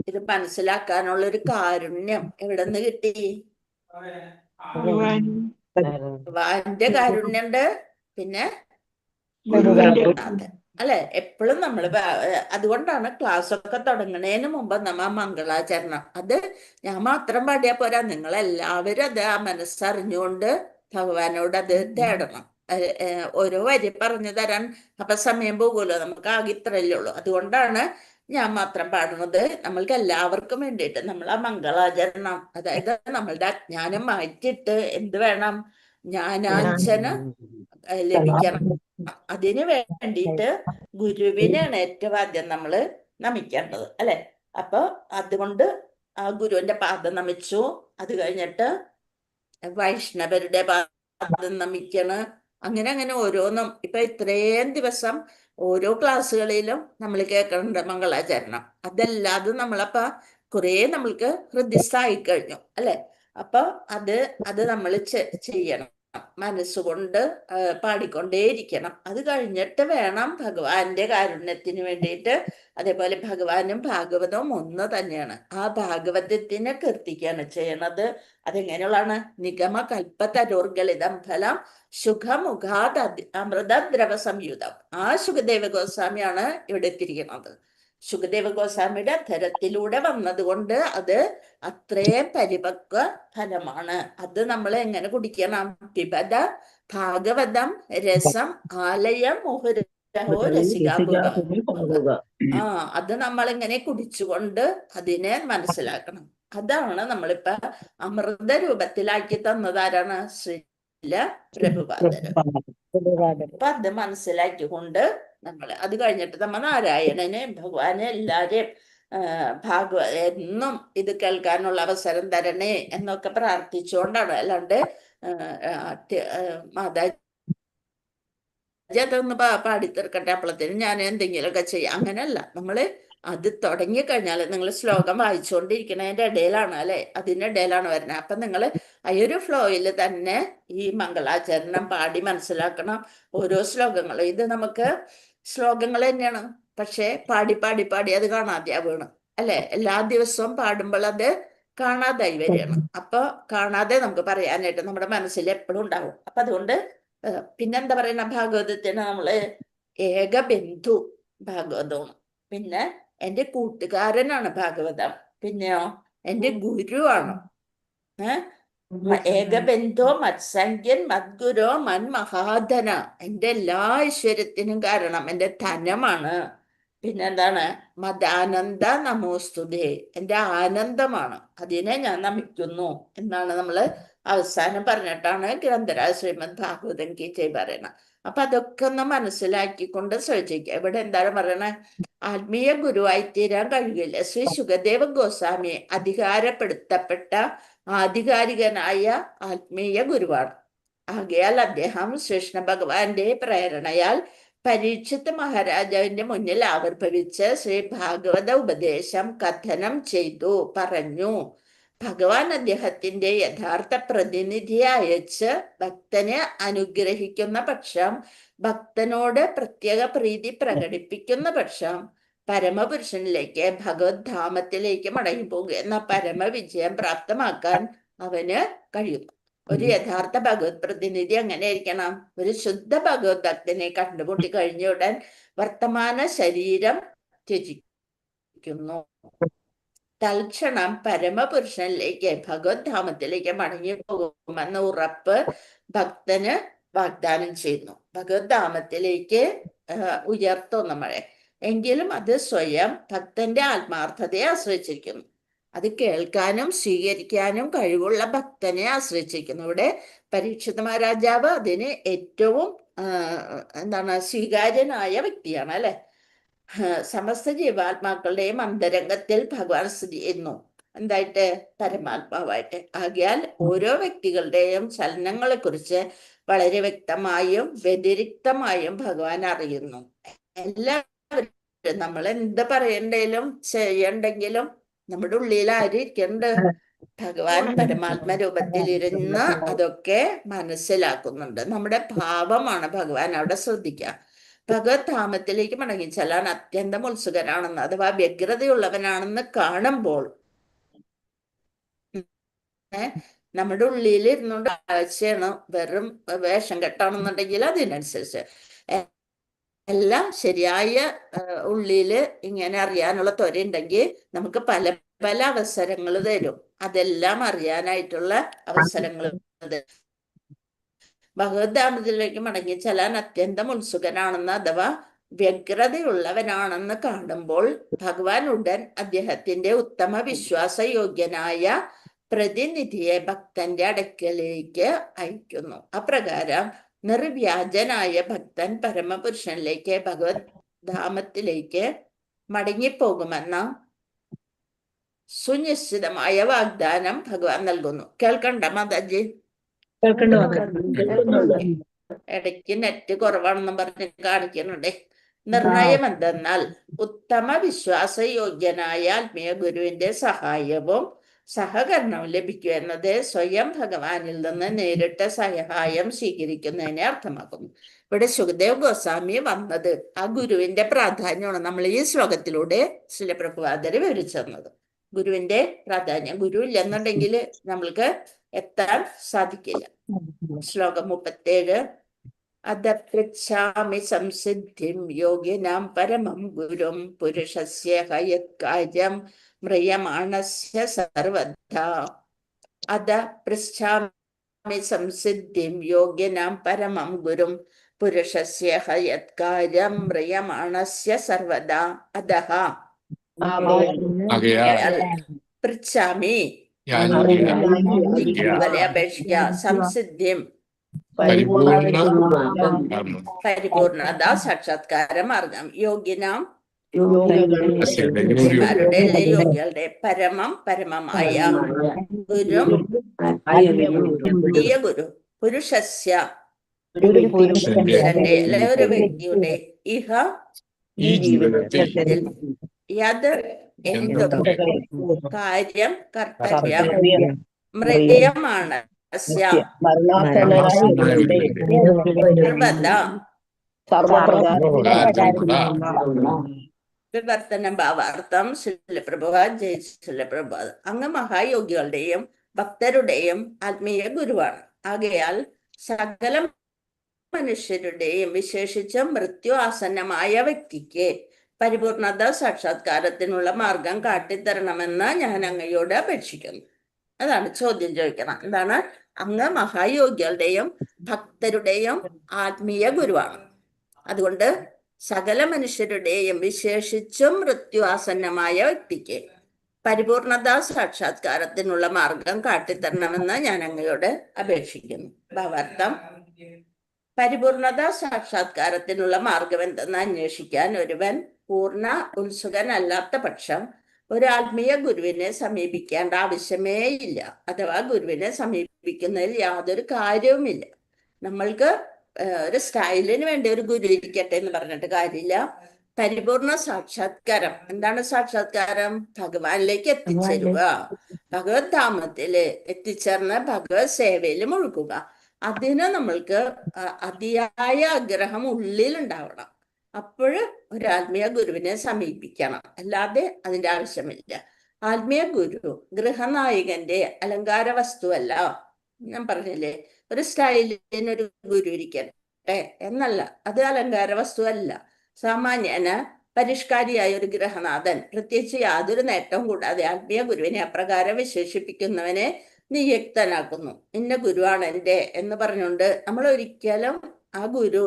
ഇത് മനസ്സിലാക്കാനുള്ള ഒരു കാരുണ്യം എവിടെ നിന്ന് കിട്ടി? ഭഗവാന്റെ കാരുണ്യുണ്ട്, പിന്നെ അല്ലെ? എപ്പോഴും നമ്മൾ അതുകൊണ്ടാണ് ക്ലാസ് ഒക്കെ തുടങ്ങുന്നതിന് മുമ്പ് നമ്മ മംഗളാചരണം അത് ഞാൻ മാത്രം പാടിയാ പോരാ, നിങ്ങളെല്ലാവരും അത് ആ മനസ്സറിഞ്ഞുകൊണ്ട് ഭഗവാനോട് അത് തേടണം. ഓരോ വരി പറഞ്ഞു തരാൻ അപ്പൊ സമയം പോകുമല്ലോ, നമുക്ക് ആകെ ഇത്രയല്ലേ ഉള്ളൂ. അതുകൊണ്ടാണ് ഞാൻ മാത്രം പാടുന്നത്. നമ്മൾക്ക് എല്ലാവർക്കും വേണ്ടിയിട്ട് നമ്മൾ ആ മംഗളാചരണം, അതായത് നമ്മളുടെ അജ്ഞാനം മാറ്റിയിട്ട് എന്ത് വേണം? ജ്ഞാനാഞ്ജന ലഭിക്കണം. അതിന് വേണ്ടിയിട്ട് ഗുരുവിനെയാണ് ഏറ്റവും ആദ്യം നമ്മൾ നമിക്കേണ്ടത്, അല്ലെ? അപ്പൊ അതുകൊണ്ട് ആ ഗുരുവിന്റെ പാദം നമിച്ചു. അത് കഴിഞ്ഞിട്ട് വൈഷ്ണവരുടെ പാദം നമിക്കണം. അങ്ങനെ ഓരോന്നും ഇപ്പൊ ഇത്രയും ദിവസം ഓരോ ക്ലാസ്സുകളിലും നമ്മൾ കേൾക്കുന്നുണ്ട് മംഗളാചരണം. അതല്ലാതെ നമ്മളപ്പ കുറെ നമ്മൾക്ക് ഹൃദയസ്ഥായി കഴിഞ്ഞു, അല്ലെ? അപ്പൊ അത് നമ്മൾ ചെയ്യണം, മനസ്സുകൊണ്ട് പാടിക്കൊണ്ടേയിരിക്കണം. അത് കഴിഞ്ഞിട്ട് വേണം ഭഗവാന്റെ കാരുണ്യത്തിന് വേണ്ടിയിട്ട്. അതേപോലെ ഭഗവാനും ഭാഗവതവും ഒന്ന് തന്നെയാണ്. ആ ഭാഗവതത്തിനെ കീർത്തിക്കുകയാണ് ചെയ്യണത്. അതെങ്ങനെയുള്ളതാണ്? നിഗമ കൽപ്പതരോർഗളിതം ഫലം സുഖമുഖാദ അമൃതദ്രവ സംയുതം. ആ സുഖദേവ ഗോസ്വാമിയാണ് ഇവിടെ എത്തിയിരിക്കുന്നത്. സുഖദേവ ഗോസ്വാമിയുടെ അധരത്തിലൂടെ വന്നതുകൊണ്ട് അത് അത്രയും പരിപക്വ ഫലമാണ്. അത് നമ്മൾ എങ്ങനെ കുടിക്കണം? പിബത ഭാഗവതം രസം ആലയം മുഹുരഹോ രസികാപൂർവം. അത് നമ്മളിങ്ങനെ കുടിച്ചുകൊണ്ട് അതിനെ മനസ്സിലാക്കണം. അതാണ് നമ്മളിപ്പോ അമൃത രൂപത്തിലാക്കി തന്നതാരാണ്? ശ്രീല പ്രഭുപാദര്. അപ്പൊ അത് മനസ്സിലാക്കിക്കൊണ്ട് അത് കഴിഞ്ഞിട്ട് നമ്മ നാരായണനെ ഭഗവാനെ എല്ലാരെയും എന്നും ഇത് കേൾക്കാനുള്ള അവസരം തരണേ എന്നൊക്കെ പ്രാർത്ഥിച്ചുകൊണ്ടാണ്. അല്ലാണ്ട് മാതാജി അതൊന്ന് പാടിത്തീർക്കട്ടെ അപ്പോഴത്തേനും ഞാൻ എന്തെങ്കിലുമൊക്കെ ചെയ്യാം, അങ്ങനെയല്ല. നമ്മള് അത് തുടങ്ങിക്കഴിഞ്ഞാൽ നിങ്ങൾ ശ്ലോകം വായിച്ചുകൊണ്ടിരിക്കുന്നതിന്റെ ഇടയിലാണ്, അല്ലെ? അതിന്റെ ഇടയിലാണ് വരുന്നത്. അപ്പൊ നിങ്ങൾ ആ ഒരു ഫ്ലോയിൽ തന്നെ ഈ മംഗളാചരണം പാടി മനസ്സിലാക്കണം ഓരോ ശ്ലോകങ്ങളും. ഇത് നമുക്ക് ശ്ലോകങ്ങൾ തന്നെയാണ്, പക്ഷെ പാടി അത് കാണാതെയാവുകയാണ്, അല്ലെ? എല്ലാ ദിവസവും പാടുമ്പോൾ അത് കാണാതായി വരികയാണ്. അപ്പൊ കാണാതെ നമുക്ക് പറയാനായിട്ട് നമ്മുടെ മനസ്സിൽ എപ്പോഴും ഉണ്ടാവും. അപ്പൊ അതുകൊണ്ട് പിന്നെന്താ പറയുന്ന, ഭാഗവതത്തിന് നമ്മള് ഏകബന്ധു ഭാഗവതമാണ്. പിന്നെ എൻ്റെ കൂട്ടുകാരനാണ് ഭാഗവതം. പിന്നെയോ എൻ്റെ ഗുരുവാണ്. ഏകബന്ധോ മത്സംഖ്യൻ മദ്ഗുരോ മന്മഹാധന. എൻ്റെ എല്ലാ ഐശ്വര്യത്തിനും കാരണം എൻ്റെ ധനമാണ്. പിന്നെന്താണ്? മദാനന്ദ നമോസ്തുതേ, എൻ്റെ ആനന്ദമാണ്, അതിനെ ഞാൻ നമിക്കുന്നു എന്നാണ് നമ്മള് അവസാനം പറഞ്ഞിട്ടാണ് ഗ്രന്ഥരാജ ശ്രീമദ് ഭാഗവതം ഗീത പറയണത്. അപ്പൊ അതൊക്കെ ഒന്ന് മനസ്സിലാക്കിക്കൊണ്ട് ശ്രദ്ധിക്കുക. ഇവിടെ എന്താണ് പറയണേ? ആത്മീയ ഗുരുവായി തീരാൻ കഴിയില്ല. ശ്രീ സുഖദേവ ഗോസ്വാമിയെ അധികാരപ്പെടുത്തപ്പെട്ട ആധികാരികനായ ആത്മീയ ഗുരുവാണ്. ആകയാൽ അദ്ദേഹം കൃഷ്ണ ഭഗവാന്റെ പ്രേരണയാൽ പരീക്ഷിത് മഹാരാജാവിന്റെ മുന്നിൽ ആവിർഭവിച്ച് ശ്രീ ഭാഗവത ഉപദേശം കഥനം ചെയ്തു, പറഞ്ഞു. ഭഗവാൻ അദ്ദേഹത്തിന്റെ യഥാർത്ഥ പ്രതിനിധിയെ അയച്ച് ഭക്തനെ അനുഗ്രഹിക്കുന്ന പക്ഷം, ഭക്തനോട് പ്രത്യേക പ്രീതി പ്രകടിപ്പിക്കുന്ന പക്ഷം പരമപുരുഷനിലേക്ക് ഭഗവത് ധാമത്തിലേക്ക് മടങ്ങിപ്പോകുക എന്ന പരമവിജയം പ്രാപ്തമാക്കാൻ അവന് കഴിയുന്നു. ഒരു യഥാർത്ഥ ഭഗവത് പ്രതിനിധി അങ്ങനെ ഇരിക്കണം. ഒരു ശുദ്ധ ഭഗവത് ഭക്തനെ കണ്ടുമുട്ടി കഴിഞ്ഞ ഉടൻ വർത്തമാന ശരീരം ത്യജിക്കുന്നു. തൽക്ഷണം പരമപുരുഷനിലേക്ക് ഭഗവത് ധാമത്തിലേക്ക് മടങ്ങി പോകുമെന്ന ഉറപ്പ് ഭക്തന് വാഗ്ദാനം ചെയ്യുന്നു. ഭഗവത് ധാമത്തിലേക്ക് ഉയർത്തും നമ്മളെ. എങ്കിലും അത് സ്വയം ഭക്തന്റെ ആത്മാർത്ഥതയെ ആശ്രയിച്ചിരിക്കുന്നു. അത് കേൾക്കാനും സ്വീകരിക്കാനും കഴിവുള്ള ഭക്തനെ ആശ്രയിച്ചിരിക്കുന്നു. ഇവിടെ പരീക്ഷിത് മഹാരാജാവ് അതിന് ഏറ്റവും സ്വീകാര്യനായ വ്യക്തിയാണ് അല്ലെ. സമസ്ത ജീവാത്മാക്കളുടെയും അന്തരംഗത്തിൽ ഭഗവാൻ സ്ഥിതി ചെയ്യുന്നു. എന്തായിട്ട്? പരമാത്മാവായിട്ട്. ആകയാൽ ഓരോ വ്യക്തികളുടെയും ചലനങ്ങളെ കുറിച്ച് വളരെ വ്യക്തമായും വ്യതിരിക്തമായും ഭഗവാൻ അറിയുന്നു. എല്ലാവരും നമ്മൾ എന്ത് പറയണ്ടെങ്കിലും ചെയ്യണ്ടെങ്കിലും നമ്മുടെ ഉള്ളിൽ ആരിക്കണ്ട്? ഭഗവാൻ പരമാത്മ രൂപത്തിൽ ഇരുന്ന് അതൊക്കെ മനസ്സിലാക്കുന്നുണ്ട്. നമ്മുടെ ഭാവമാണ് ഭഗവാൻ അവിടെ ശ്രദ്ധിക്കുക. ഭഗവത് ധാമത്തിലേക്ക് മടങ്ങിച്ചെല്ലാൻ അത്യന്തം ഉത്സുകനാണെന്ന് അഥവാ വ്യഗ്രതയുള്ളവനാണെന്ന് കാണുമ്പോൾ നമ്മുടെ ഉള്ളിൽ ഇരുന്നുകൊണ്ട് ആഴ്ചയാണ് വെറും വേഷം കെട്ടാണെന്നുണ്ടെങ്കിൽ അതിനനുസരിച്ച് എല്ലാം ശരിയായ ഉള്ളില് ഇങ്ങനെ അറിയാനുള്ള ത്വരയുണ്ടെങ്കിൽ നമുക്ക് പല പല അവസരങ്ങൾ തരും. അതെല്ലാം അറിയാനായിട്ടുള്ള അവസരങ്ങൾ ഭഗവത് ധാമത്തിലേക്ക് മടങ്ങി ചെല്ലാൻ അത്യന്തം ഉത്സുകനാണെന്ന് അഥവാ വ്യഗ്രതയുള്ളവനാണെന്ന് കാണുമ്പോൾ ഭഗവാൻ ഉടൻ അദ്ദേഹത്തിന്റെ ഉത്തമ വിശ്വാസയോഗ്യനായ പ്രതിനിധിയെ ഭക്തന്റെ അടുക്കലേക്ക് അയക്കുന്നു. അപ്രകാരം നിർവ്യാജനായ ഭക്തൻ പരമപുരുഷനിലേക്ക് ഭഗവത് ധാമത്തിലേക്ക് മടങ്ങിപ്പോകുമെന്ന സുനിശ്ചിതമായ വാഗ്ദാനം ഭഗവാൻ നൽകുന്നു. കേൾക്കണ്ട മാതാജി? ഇടയ്ക്ക് നെറ്റ് കുറവാണെന്നും പറഞ്ഞ് കാണിക്കുന്നുണ്ടേ. നിർണയം എന്തെന്നാൽ ഉത്തമ വിശ്വാസയോഗ്യനായ ആത്മീയ ഗുരുവിന്റെ സഹായവും സഹകരണവും ലഭിക്കുക എന്നത് സ്വയം ഭഗവാനിൽ നിന്ന് നേരിട്ട് സഹായം സ്വീകരിക്കുന്നതിനെ അർത്ഥമാക്കുന്നു. ഇവിടെ സുഖദേവ് ഗോസ്വാമി വന്നത് ആ ഗുരുവിന്റെ പ്രാധാന്യമാണ് നമ്മൾ ഈ ശ്ലോകത്തിലൂടെ ശ്രീല പ്രഭുപാദര് വിവരിച്ചു തന്നത്. ഗുരുവിന്റെ പ്രാധാന്യം. ഗുരു ഇല്ലെന്നുണ്ടെങ്കിൽ നമ്മൾക്ക് എത്താൻ സാധിക്കില്ല. ശ്ലോകം 37. അദപൃച്ഛാമി സംസിദ്ധിം യോഗിനാം പരമം ഗുരും പുരുഷസ്യ ഹയത്കാര്യം മ്രിയമാണസ്യ സർവദാ. അദപൃച്ഛാമി സംസിദ്ധിം യോഗിനാം പരമം ഗുരും പുരുഷസ്യ ഹയത്കാര്യം മ്രിയമാണസ്യ സർവദാ. അദഹ പൃച്ഛാമി അപേക്ഷിക്ക. സംസിദ്ധിം പരിപൂർണത സാക്ഷാത്കാര മാർഗം. യോഗിനാം യോഗികളുടെ പരമം പരമമായ ഗുരു ഗുരു പുരുഷസ്യ ഒരു വ്യക്തിയുടെ ഇഹ യത് എന്തും കാര്യം കർത്തവ്യം മൃഗമാണ് വിവർത്തനം ഭാവാർത്ഥം. ശിലപ്രഭുപാദ് ജയ് ശിലപ്രഭുപാദ്. അങ്ങ് മഹായോഗികളുടെയും ഭക്തരുടെയും ആത്മീയ ഗുരുവാണ്. ആകയാൽ സകല മനുഷ്യരുടെയും വിശേഷിച്ച് മൃത്യു ആസന്നമായ വ്യക്തിക്ക് പരിപൂർണത സാക്ഷാത്കാരത്തിനുള്ള മാർഗം കാട്ടിത്തരണമെന്ന് ഞാൻ അങ്ങയോട് അപേക്ഷിക്കുന്നു. അതാണ് ചോദ്യം ചോദിക്കണം. എന്താണ്? അങ്ങ് മഹായോഗികളുടെയും ഭക്തരുടെയും ആത്മീയ ഗുരുവാണ്. അതുകൊണ്ട് സകല മനുഷ്യരുടെയും വിശേഷിച്ചും മൃത്യുആസന്നമായ വ്യക്തിക്ക് പരിപൂർണത സാക്ഷാത്കാരത്തിനുള്ള മാർഗം കാട്ടിത്തരണമെന്ന് ഞാൻ അങ്ങയോട് അപേക്ഷിക്കുന്നു. ഭാവാർത്ഥം. പരിപൂർണത സാക്ഷാത്കാരത്തിനുള്ള മാർഗം എന്തെന്ന് അന്വേഷിക്കാൻ ഒരുവൻ പൂർണ്ണ ഉത്സുകനല്ലാത്ത പക്ഷം ഒരു ആത്മീയ ഗുരുവിനെ സമീപിക്കേണ്ട ആവശ്യമേ ഇല്ല. അഥവാ ഗുരുവിനെ സമീപിക്കുന്നതിൽ യാതൊരു കാര്യവുമില്ല. നമ്മൾക്ക് ഒരു സ്റ്റൈലിന് വേണ്ടി ഒരു ഗുരു ഇരിക്കട്ടെ എന്ന് പറഞ്ഞിട്ട് കാര്യമില്ല. പരിപൂർണ സാക്ഷാത്കാരം. എന്താണ് സാക്ഷാത്കാരം? ഭഗവാനിലേക്ക് എത്തിച്ചേരുക, ഭഗവത് ധാമത്തില് എത്തിച്ചേർന്ന് ഭഗവത് സേവയിൽ മുഴുകുക. അതിന് നമ്മൾക്ക് അതിയായ ആഗ്രഹം ഉള്ളിൽ ഉണ്ടാവണം. അപ്പോൾ ഒരു ആത്മീയ ഗുരുവിനെ സമീപിക്കണം, അല്ലാതെ അതിന്റെ ആവശ്യമില്ല. ആത്മീയ ഗുരു ഗൃഹനായകന്റെ അലങ്കാര വസ്തുവല്ല. ഞാൻ പറഞ്ഞില്ലേ, ഒരു സ്റ്റൈലിനൊരു ഗുരു ഇരിക്കട്ടെ എന്നല്ല, അത് അലങ്കാര വസ്തുവല്ല. സാമാന്യന പരിഷ്കാരിയായ ഒരു ഗൃഹനാഥൻ പ്രത്യേകിച്ച് യാതൊരു നേട്ടവും കൂടാതെ ആത്മീയ ഗുരുവിനെ അപ്രകാരം വിശേഷിപ്പിക്കുന്നവനെ നിയുക്തനാക്കുന്നു. ഇന്ന ഗുരുവാണ് എൻ്റെ എന്ന് പറഞ്ഞുകൊണ്ട് നമ്മൾ ഒരിക്കലും ആ ഗുരു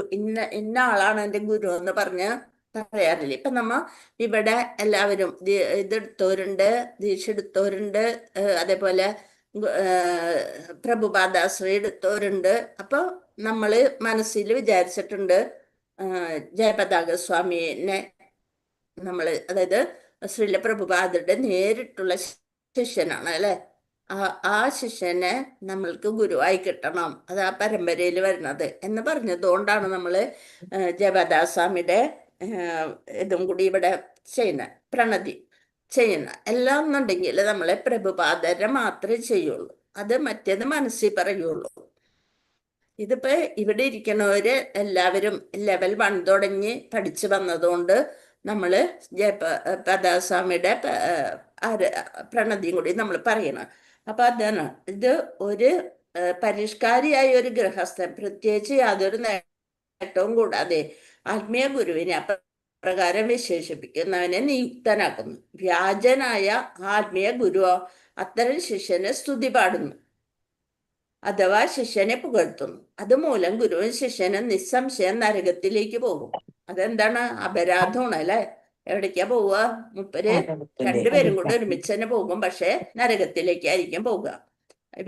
ഇന്ന ആളാണ് എൻ്റെ ഗുരു എന്ന് പറഞ്ഞ് പറയാറില്ല. ഇപ്പൊ നമ്മ ഇവിടെ എല്ലാവരും ഇതെടുത്തവരുണ്ട്, ദീക്ഷ എടുത്തവരുണ്ട്, അതേപോലെ പ്രഭുപാദാശ്രീ എടുത്തവരുണ്ട്. അപ്പൊ നമ്മള് മനസ്സിൽ വിചാരിച്ചിട്ടുണ്ട് ജയപതാക സ്വാമിനെ നമ്മള്, അതായത് ശ്രീല പ്രഭുപാദരുടെ നേരിട്ടുള്ള ശിഷ്യനാണ് അല്ലെ. ആ ശിഷ്യനെ നമ്മൾക്ക് ഗുരുവായി കിട്ടണം, അത് ആ പരമ്പരയിൽ വരുന്നത് എന്ന് പറഞ്ഞതുകൊണ്ടാണ് നമ്മള് ജയപതാസ്വാമിയുടെ ഇതും കൂടി ഇവിടെ ചെയ്യുന്ന പ്രണതി ചെയ്യുന്ന. എല്ലാം എന്നുണ്ടെങ്കിൽ നമ്മളെ പ്രഭുപാദരെ മാത്രമേ ചെയ്യുള്ളൂ, അത് മറ്റേത് മനസ്സിൽ പറയുള്ളൂ. ഇതിപ്പോ ഇവിടെ ഇരിക്കണവര് എല്ലാവരും ലെവൽ 1 തുടങ്ങി പഠിച്ചു വന്നതുകൊണ്ട് നമ്മള് ജയപതാസ്വാമിയുടെ പ്രണതിയും കൂടി നമ്മൾ പറയണം. അപ്പൊ അതാണ് ഇത്. ഒരു പരിഷ്കാരിയായ ഒരു ഗൃഹസ്ഥൻ പ്രത്യേകിച്ച് യാതൊരു നേട്ടവും കൂടാതെ ആത്മീയ ഗുരുവിനെ അപ്രകാരം വിശേഷിപ്പിക്കുന്നവനെ നിയുക്തനാക്കുന്നു. വ്യാജനായ ആത്മീയ ഗുരുവോ അത്തരം ശിഷ്യനെ സ്തുതി പാടുന്നു അഥവാ ശിഷ്യനെ പുകഴ്ത്തുന്നു. അതുമൂലം ഗുരുവും ശിഷ്യനും നിസ്സംശയം നരകത്തിലേക്ക് പോകും. അതെന്താണ്? അപരാധമാണ് അല്ലെ. എവിടേക്കാ പോവുക? മുപ്പര് രണ്ടുപേരും കൂടെ ഒരുമിച്ച് തന്നെ പോകും, പക്ഷെ നരകത്തിലേക്കായിരിക്കും പോവുക.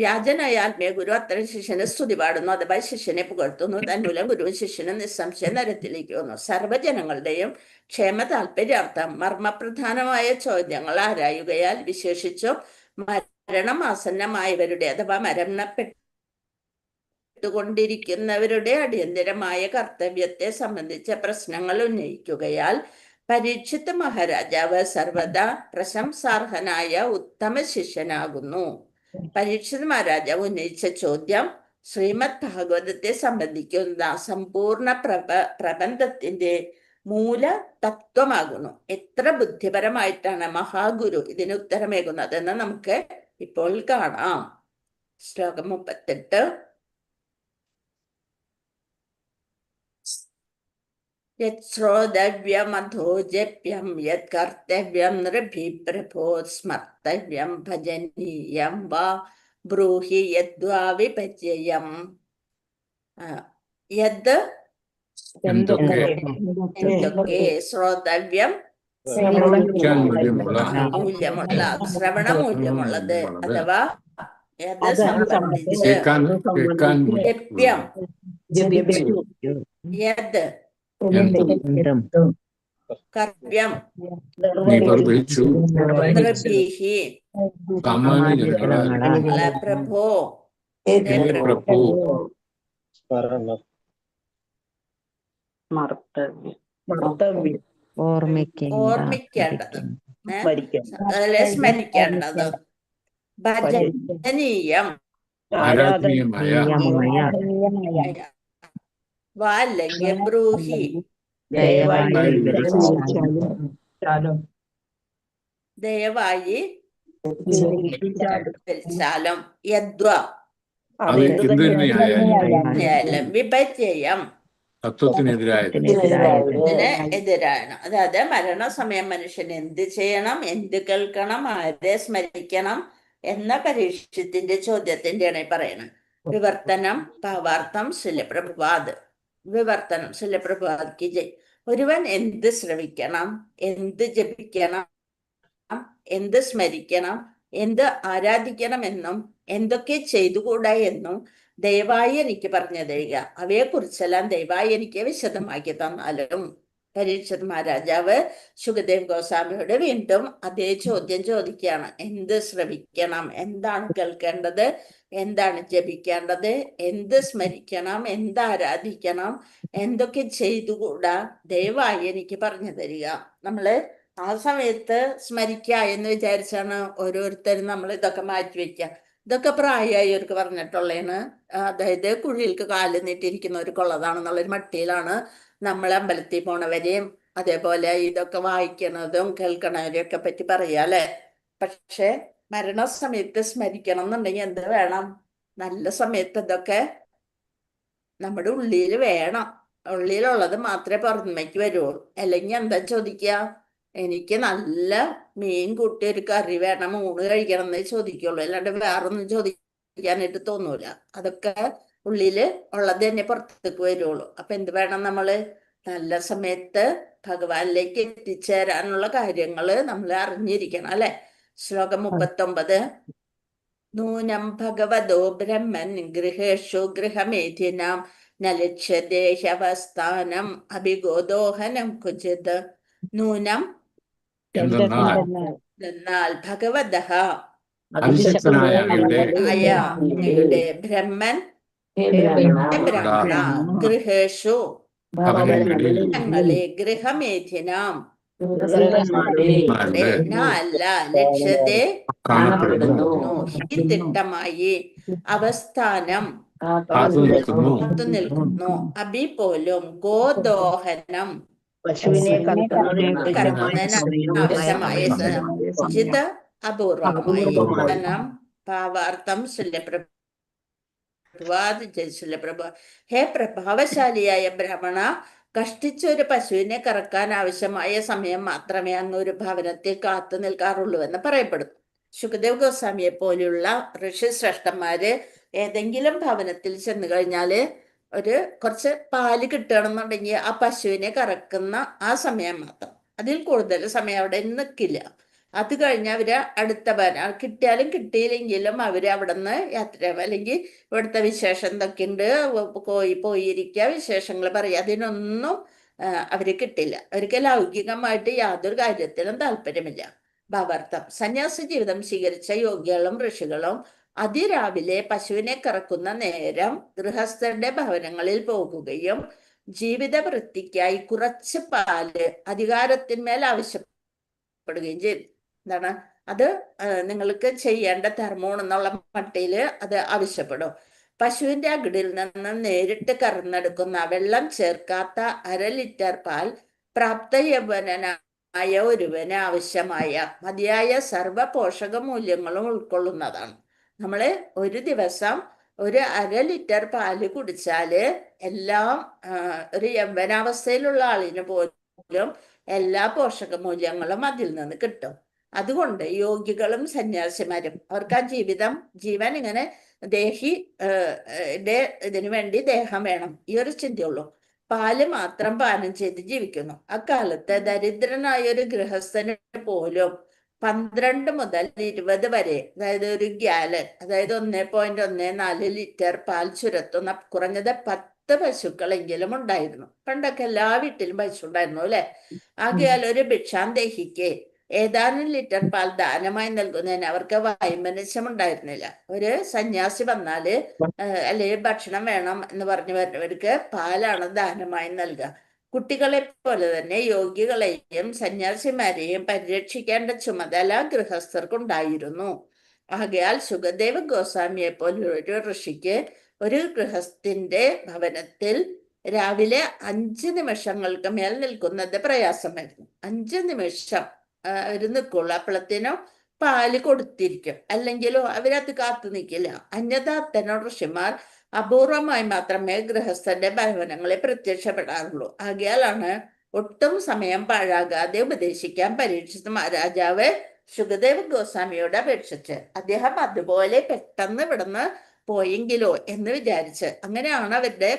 വ്യാജനായ ആത്മീയ ഗുരു അത്തരം ശിഷ്യനെ സ്തുതി പാടുന്നു അഥവാ ശിഷ്യനെ പുകഴ്ത്തുന്നു. തന്മൂലം ഗുരുവും ശിഷ്യനും നിസ്സംശയം നരകത്തിലേക്ക് വന്നു. സർവ്വജനങ്ങളുടെയും ക്ഷേമ താല്പര്യാർത്ഥം മർമ്മപ്രധാനമായ ചോദ്യങ്ങൾ ആരായുകയാൽ വിശേഷിച്ചും മരണമാസന്നമായവരുടെ അഥവാ മരണപ്പെട്ടുകൊണ്ടിരിക്കുന്നവരുടെ അടിയന്തരമായ കർത്തവ്യത്തെ സംബന്ധിച്ച പ്രശ്നങ്ങൾ ഉന്നയിക്കുകയാൽ പരീക്ഷിത് മഹാരാജാവ് സർവദാ പ്രശംസാർഹനായ ഉത്തമ ശിഷ്യനാകുന്നു. പരീക്ഷിത് മഹാരാജാവ് ഉന്നയിച്ച ചോദ്യം ശ്രീമദ് ഭാഗവതത്തെ സംബന്ധിക്കുന്ന സമ്പൂർണ്ണ പ്രബന്ധത്തിന്റെ മൂല തത്വമാകുന്നു. എത്ര ബുദ്ധിപരമായിട്ടാണ് മഹാഗുരു ഇതിന് ഉത്തരമേകുന്നതെന്ന് നമുക്ക് ഇപ്പോൾ കാണാം. ശ്ലോകം 38. യത് ശ്രോതവ്യമധോജപ്യം യത് കർത്തവ്യം നൃഭി പ്രഭോ സ്മർത്തവ്യം ഭജനീയം വാ ബ്രൂഹി യദ്വാ വിപര്യയം. യത് എന്തൊക്കെ ശ്രോതവ്യം മൂല്യമുള്ള ശ്രവണമൂല്യമുള്ളത് അഥവാ യത് സംബന്ധിച്ച് ജപ്യം യത് കർവ്യം നൃഭിഹി പ്രഭോ ഓർമ്മിക്കേണ്ടത്, അതിലെ സ്മരിക്കേണ്ടത്, ഭജനീയം അല്ലെങ്കിൽ ബ്രൂഹി ദയവായി യദ്വ വിപര്യം എതിരാണ്. അതായത് മരണസമയം മനുഷ്യൻ എന്ത് ചെയ്യണം, എന്ത് കേൾക്കണം, ആരെ സ്മരിക്കണം എന്ന പരീക്ഷത്തിന്റെ ചോദ്യത്തിന്റെയാണ് പറയുന്നത്. വിവർത്തനം ഭാവാർത്ഥം ശിലപ്രഭുപാദ്. വിവർത്തനം ശിലപ്രഭുപാദ് കി ജയ്. ഒരുവൻ എന്ത് ശ്രവിക്കണം, എന്ത് ജപിക്കണം, എന്ത് സ്മരിക്കണം, എന്ത് ആരാധിക്കണം എന്നും എന്തൊക്കെ ചെയ്തുകൂടാ എന്നും ദയവായി എനിക്ക് പറഞ്ഞു തരിക. അവയെക്കുറിച്ചെല്ലാം ദയവായി എനിക്ക് വിശദമാക്കി തന്നാലും. പരീക്ഷിത് മഹാരാജാവ് ശുകദേവ് ഗോസ്വാമിയോട് വീണ്ടും അതേ ചോദ്യം ചോദിക്കുകയാണ്. എന്ത് ശ്രവിക്കണം, എന്താണ് കേൾക്കേണ്ടത്, എന്താണ് ജപിക്കേണ്ടത്, എന്ത് സ്മരിക്കണം, എന്ത് ആരാധിക്കണം, എന്തൊക്കെ ചെയ്തുകൂടാ, ദയവായി എനിക്ക് പറഞ്ഞു തരിക. നമ്മള് ആ സമയത്ത് സ്മരിക്കുക എന്ന് വിചാരിച്ചാണ് ഓരോരുത്തരും നമ്മൾ ഇതൊക്കെ മാറ്റിവെക്കുക. ഇതൊക്കെ പ്രായമായവർക്ക് പറഞ്ഞിട്ടുള്ളതാണ്. അതായത് കുഴിയിൽക്ക് കാല് നീട്ടിയിരിക്കുന്നവർക്ക് ഉള്ളതാണെന്നുള്ളൊരു മട്ടിയിലാണ് നമ്മൾ അമ്പലത്തിൽ പോണവരെയും അതേപോലെ ഇതൊക്കെ വായിക്കണതും കേൾക്കണവരെയും ഒക്കെ പറ്റി പറയാല്ലേ. പക്ഷെ മരണസമയത്ത് സ്മരിക്കണം എന്നുണ്ടെങ്കിൽ എന്ത് വേണം? നല്ല സമയത്ത് ഇതൊക്കെ നമ്മുടെ ഉള്ളിൽ വേണം. ഉള്ളിലുള്ളത് മാത്രമേ പുറമേക്ക് വരുള്ളൂ. അല്ലെങ്കിൽ എന്താ ചോദിക്കുക? എനിക്ക് നല്ല മീൻ കൂട്ടി ഒരു കറി വേണം, ഊണ് കഴിക്കണം എന്നേ ചോദിക്കുള്ളൂ. അല്ലാണ്ട് വേറൊന്നും ചോദിക്കാനായിട്ട് തോന്നൂല. അതൊക്കെ ഉള്ളില് ഉള്ളത് തന്നെ പുറത്തേക്ക് വരുള്ളൂ. അപ്പൊ എന്ത് വേണം? നമ്മള് നല്ല സമയത്ത് ഭഗവാനിലേക്ക് എത്തിച്ചേരാനുള്ള കാര്യങ്ങള് നമ്മൾ അറിഞ്ഞിരിക്കണം അല്ലെ. ശ്ലോകം 39. നൂനം ഭഗവതോ ബ്രഹ്മൻ ഗൃഹേഷു ഗൃഹമേധിനാം ന ലക്ഷ്യത്തെ ഹ്യവസ്ഥാനം അഭിഗോദോഹനം ക്വചിത്. നൂനം എന്നാൽ ഭഗവതഃ അതിശക്തനായ അങ്ങയുടെ ആയ അങ്ങയുടെ ബ്രഹ്മൻ ബ്രഹ്മണ ഗൃഹേഷു ഭവനങ്ങളിൽ ഞങ്ങളെ ഗൃഹമേധിനാം മാരുടെ അല്ല ലക്ഷ്യത്തെ കാണപ്പെടുന്നു, തിട്ടമായി അവസ്ഥാനം കാത്തു നിൽക്കുന്നു. നിൽക്കുന്നു. അഭി പോലും ഗോദോഹനം പശുവിനെ കറക്കുന്നതിന് ആവശ്യമായ ചിത് അപൂർവമായി ഭാവാർത്ഥം പ്രഭ. ഹേ പ്രഭാവശാലിയായ ബ്രാഹ്മണ, കഷ്ടിച്ച ഒരു പശുവിനെ കറക്കാൻ ആവശ്യമായ സമയം മാത്രമേ അങ്ങ് ഒരു ഭവനത്തിൽ കാത്തു നിൽക്കാറുള്ളൂ എന്ന് പറയപ്പെടുന്നു. ശുകദേവ് ഗോസ്വാമിയെ പോലുള്ള ഋഷിശ്രേഷ്ഠന്മാര് ഏതെങ്കിലും ഭവനത്തിൽ ചെന്ന് കഴിഞ്ഞാല് കുറച്ച് പാല് കിട്ടണമെന്നുണ്ടെങ്കിൽ ആ പശുവിനെ കറക്കുന്ന ആ സമയം മാത്രം, അതിൽ കൂടുതൽ സമയം അവിടെ നിൽക്കില്ല. അത് കഴിഞ്ഞ് അവര് അടുത്ത ഭവനം കിട്ടിയാലും കിട്ടിയില്ലെങ്കിലും അവര് അവിടെ നിന്ന് യാത്ര, അല്ലെങ്കിൽ ഇവിടുത്തെ വിശേഷം എന്തൊക്കെയുണ്ട്, പോയിരിക്കുക, വിശേഷങ്ങൾ പറയുക, അതിനൊന്നും അവര് കിട്ടില്ല. അവർക്ക് ലൗകികമായിട്ട് യാതൊരു കാര്യത്തിലും താല്പര്യമില്ല. ഭാവാർത്ഥം: സന്യാസ ജീവിതം സ്വീകരിച്ച യോഗികളും ഋഷികളും അതിരാവിലെ പശുവിനെ കറക്കുന്ന നേരം ഗൃഹസ്ഥരുടെ ഭവനങ്ങളിൽ പോകുകയും ജീവിത വൃത്തിക്കായി കുറച്ച് പാല് അധികാരത്തിന്മേൽ ആവശ്യപ്പെടുകയും ചെയ്തു. എന്താണ് അത്? നിങ്ങൾക്ക് ചെയ്യേണ്ട ധർമ്മം എന്നുള്ള മട്ടില് അത് ആവശ്യപ്പെടും. പശുവിന്റെ അകിടിൽ നിന്ന് നേരിട്ട് കറന്നെടുക്കുന്ന വെള്ളം ചേർക്കാത്ത 1/2 ലിറ്റർ പാൽ പ്രാപ്ത യൗവനനായ ഒരുവന് ആവശ്യമായ മതിയായ സർവ പോഷക മൂല്യങ്ങളും ഉൾക്കൊള്ളുന്നതാണ്. നമ്മള് ഒരു ദിവസം 1/2 ലിറ്റർ പാല് കുടിച്ചാല് എല്ലാം ഒരു യൗവനാവസ്ഥയിലുള്ള ആളിന് പോലും എല്ലാ പോഷക മൂല്യങ്ങളും അതിൽ നിന്ന് കിട്ടും. അതുകൊണ്ട് യോഗികളും സന്യാസിമാരും അവർക്ക് ആ ജീവൻ ഇങ്ങനെ ഇതിനു വേണ്ടി ദേഹം വേണം, ഈ ഒരു ചിന്തയുള്ളൂ. പാല് മാത്രം പാനം ചെയ്ത് ജീവിക്കുന്നു. അക്കാലത്ത് ദരിദ്രനായ ഒരു ഗൃഹസ്ഥന് പോലും 12 മുതൽ 20 വരെ, അതായത് ഒരു ഗ്യാലൻ, അതായത് 1.14 ലിറ്റർ പാൽ ചുരത്തുന്ന കുറഞ്ഞത് 10 പശുക്കളെങ്കിലും ഉണ്ടായിരുന്നു. പണ്ടൊക്കെ എല്ലാ വീട്ടിലും പശു ഉണ്ടായിരുന്നു അല്ലെ. ആകയാൽ ഒരു ഭിക്ഷാന്തേഹിക്ക് ഏതാനും ലിറ്റർ പാൽ ദാനമായി നൽകുന്നതിന് അവർക്ക് വൈമനസ്യം ഉണ്ടായിരുന്നില്ല. ഒരു സന്യാസി വന്നാല് അല്ലെങ്കിൽ ഭക്ഷണം വേണം എന്ന് പറഞ്ഞു വരുന്നവർക്ക് പാലാണ് ദാനമായി നൽകുക. കുട്ടികളെ പോലെ തന്നെ യോഗികളെയും സന്യാസിമാരെയും പരിരക്ഷിക്കേണ്ട ചുമതല ഗൃഹസ്ഥർക്കുണ്ടായിരുന്നു. ആകയാൽ ശുകദേവ് ഗോസ്വാമിയെ പോലുള്ള ഒരു ഋഷിക്ക് ഒരു ഗൃഹസ്ഥന്റെ ഭവനത്തിൽ രാവിലെ 5 നിമിഷങ്ങൾക്ക് മേൽ നിൽക്കുന്നത് പ്രയാസമായിരുന്നു. 5 നിമിഷം അവര് നിൽക്കുള്ളൂ, അപ്പളത്തിനും പാല് കൊടുത്തിരിക്കും. അല്ലെങ്കിലോ അവരത് കാത്തു നിൽക്കില്ല. അന്യഥാ ഋഷിമാർ അപൂർവമായി മാത്രമേ ഗൃഹസ്ഥന്റെ ഭവനങ്ങളിൽ പ്രത്യക്ഷപ്പെടാറുള്ളൂ. ആകയാലാണ് ഒട്ടും സമയം പാഴാകാതെ ഉപദേശിക്കാൻ പരീക്ഷിച്ച മഹാരാജാവ് ശുകദേവ് ഗോസ്വാമിയോട് അപേക്ഷിച്ച് അദ്ദേഹം അതുപോലെ പെട്ടെന്ന് ഇവിടുന്ന് പോയെങ്കിലോ എന്ന് വിചാരിച്ച്. അങ്ങനെയാണ് അവരുടെ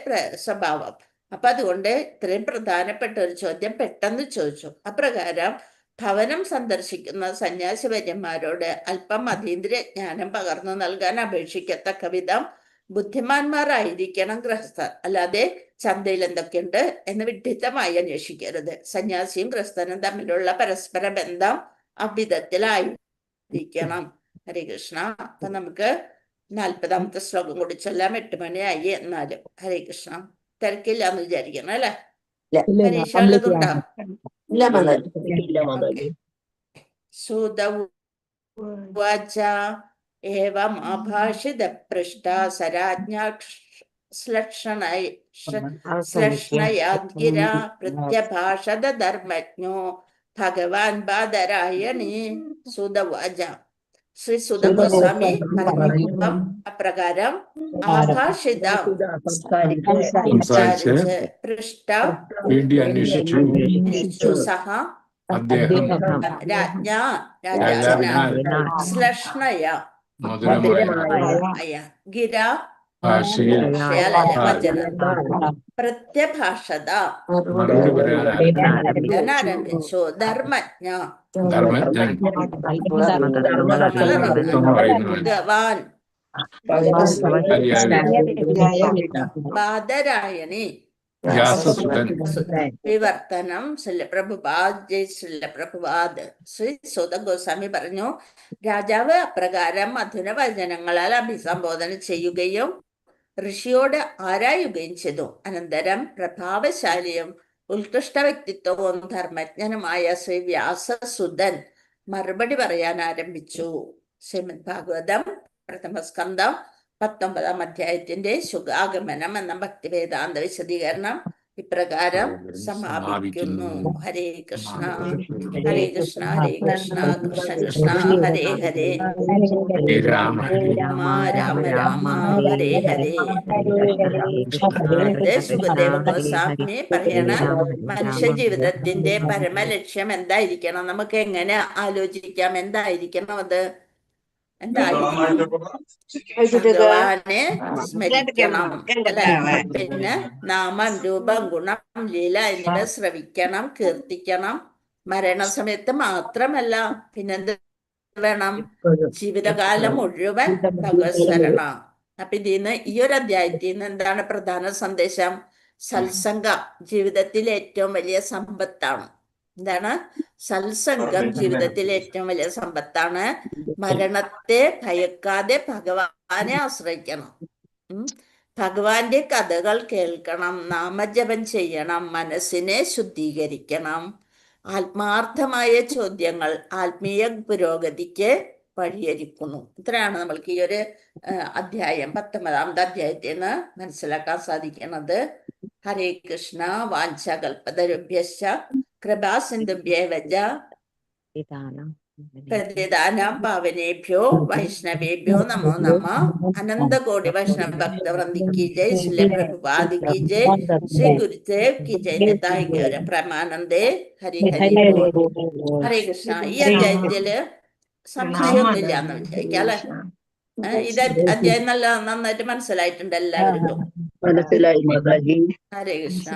സ്വഭാവം. അപ്പൊ അതുകൊണ്ട് ഇത്രയും പ്രധാനപ്പെട്ട ഒരു ചോദ്യം പെട്ടെന്ന് ചോദിച്ചു. അപ്രകാരം ഭവനം സന്ദർശിക്കുന്ന സന്യാസിവര്യന്മാരോട് അല്പം അതീന്ദ്രിയ ജ്ഞാനം പകർന്നു നൽകാൻ അപേക്ഷിക്കത്തക്ക വിധം ബുദ്ധിമാന്മാരായിരിക്കണം ഗൃഹസ്ഥർ. അല്ലാതെ ചന്തയിൽ എന്തൊക്കെയുണ്ട് എന്ന് വിഡ്ഢിത്തമായി അന്വേഷിക്കരുത്. സന്യാസിയും ഗൃഹസ്ഥനും തമ്മിലുള്ള പരസ്പര ബന്ധം അവിധത്തിലായിരിക്കണം. ഹരേ കൃഷ്ണ. അപ്പൊ നമുക്ക് 40ാമത്തെ ശ്ലോകം കൂടി ചൊല്ലാം. 8 മണിയായി. എന്നാലും ഹരേ കൃഷ്ണ. തിരക്കില്ല എന്ന് വിചാരിക്കണം അല്ലെ. പരീക്ഷ ഉള്ളതുണ്ടോ? സുതവാച ഏവം അഭാഷിത പൃഷ്ട സരാജ്ഞ ശ്ലക്ഷണയാദ്ഗിര പ്രത്യഭാഷത ധർമ്മജ്ഞോ ഭഗവാൻ ബാദരായണി സുതവാച. ശ്രീ സുതഗോസ്വാമി പറഞ്ഞപ്പം അപ്രകാരം ആഭാഷിതം സംസാരിച്ച് പൃഷ്ട വേണ്ടി അന്വേഷിച്ചു സഹ അദ്ദേഹം രാജാവിനാൽ ശ്ലഷ്ണയ മധുരമായ ഗിര ഭാഷയിൽ വചനം പ്രത്യഭാഷത മറുപടി പറയാൻ ആരംഭിച്ചു. ധർമ്മജ്ഞ ധർമ്മജ്ഞൻ ഭഗവാൻ ബാദരായണി വ്യാസസുതൻ വിവർത്തനം. പ്രഭുപാദ് ജയ് പ്രഭുപാദ്. ശ്രീ സുത ഗോസ്വാമി പറഞ്ഞു, രാജാവ് അപ്രകാരം മധുരവചനങ്ങളാൽ അഭിസംബോധന ചെയ്യുകയും ഋഷിയോട് ആരായുകയും ചെയ്തു. അനന്തരം പ്രഭാവശാലിയും ഉത്കൃഷ്ട വ്യക്തിത്വവും ധർമ്മജ്ഞനുമായ ശ്രീ വ്യാസസുതൻ മറുപടി പറയാൻ ആരംഭിച്ചു. ശ്രീമദ് ഭാഗവതം പ്രഥമ സ്കന്ധം 19-ാം അധ്യായത്തിന്റെ ശുകാഗമനം എന്ന ഭക്തിവേദാന്ത വിശദീകരണം ഇപ്രകാരം സമാപിക്കുന്നു. ഹരേ കൃഷ്ണ ഹരേ കൃഷ്ണ ഹരേ കൃഷ്ണ കൃഷ്ണ കൃഷ്ണ ഹരേ ഹരേ രാമ രാമ രാമ രാമ ഹരേ ഹരേ. അടുത്ത സുഖദേവ ഗോസ്വാമി പറയണ മനുഷ്യ ജീവിതത്തിന്റെ പരമലക്ഷ്യം എന്തായിരിക്കണം? നമുക്ക് എങ്ങനെ ആലോചിക്കാം? എന്തായിരിക്കണം അത്? ഭഗവാനെ സ്മരിക്കണം, അല്ലെ? പിന്നെ നാമം രൂപം ഗുണം ലീല എന്നിവ ശ്രവിക്കണം, കീർത്തിക്കണം. മരണസമയത്ത് മാത്രമല്ല, പിന്നെന്ത് വേണം? ജീവിതകാലം മുഴുവൻ ഭഗവത് സ്മരണ. അപ്പൊ ഇതിന്ന് ഈ ഒരു അധ്യായത്തിൽ നിന്ന് എന്താണ് പ്രധാന സന്ദേശം? സത്സംഗം ജീവിതത്തിലെ ഏറ്റവും വലിയ സമ്പത്താണ്. എന്താണ്? സത്സംഗം ജീവിതത്തിലെ ഏറ്റവും വലിയ സമ്പത്താണ്. മരണത്തെ ഭയക്കാതെ ഭഗവാനെ ആശ്രയിക്കണം. ഭഗവാന്റെ കഥകൾ കേൾക്കണം, നാമജപം ചെയ്യണം, മനസ്സിനെ ശുദ്ധീകരിക്കണം. ആത്മാർത്ഥമായ ചോദ്യങ്ങൾ ആത്മീയ പുരോഗതിക്ക് വഴിയൊരുക്കുന്നു. ഇത്രയാണ് നമ്മൾക്ക് ഈ ഒരു അധ്യായം 19-ാമത്തെ അധ്യായത്തിൽ നിന്ന് മനസ്സിലാക്കാൻ സാധിക്കുന്നത്. ഹരേ കൃഷ്ണ. വാഞ്ചകൽപതരുഭ്യശ്ച കൃപാസിന്ധുഭ്യേവ പ്രതിദാനം പാവനേഭ്യോ വൈഷ്ണവേഭ്യോ നമോ നമ. അനന്തകോടി വൈഷ്ണവ ഭക്തവൃന്ദി की जय. श्री प्रभुपाद की जय. श्री गुरुदेव की जय. निताय गौर പ്രമാനന്ദേ. ഹരി ഹരി ബോൾ. ഹരേ കൃഷ്ണ. ഈ അധ്യായത്തില് സംശയമൊന്നുമില്ല എന്ന് വിചാരിക്കാം, അല്ലെ? ഇത് അധ്യായം നന്നായിട്ട് മനസ്സിലായിട്ടുണ്ട് എല്ലാവർക്കും. മനസ്സിലായി മാതാജി. ഹരേ കൃഷ്ണ.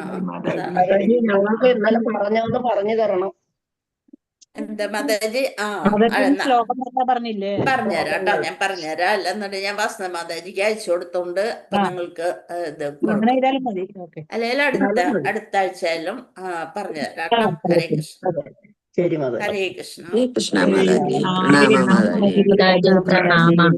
ഞങ്ങൾക്ക് ഇന്നലെ പറഞ്ഞു തരണം. എന്താ മാതാജി? പറഞ്ഞില്ലേ? പറഞ്ഞുതരാം കേട്ടോ, ഞാൻ പറഞ്ഞുതരാം. അല്ലെന്നുണ്ടെങ്കിൽ ഞാൻ വാസന മാതാജിക്ക് അയച്ചു കൊടുത്തോണ്ട് നിങ്ങൾക്ക് ഇത് അല്ലെങ്കിൽ അടുത്ത ആഴ്ചയിലും പറഞ്ഞുതരാം കേട്ടോ. ഹരേ കൃഷ്ണ. ശരി മാതാജി. ഹരേ കൃഷ്ണ. കൃഷ്ണ മാതാജി. പ്രണാമം മാതാജി. പ്രണാമം.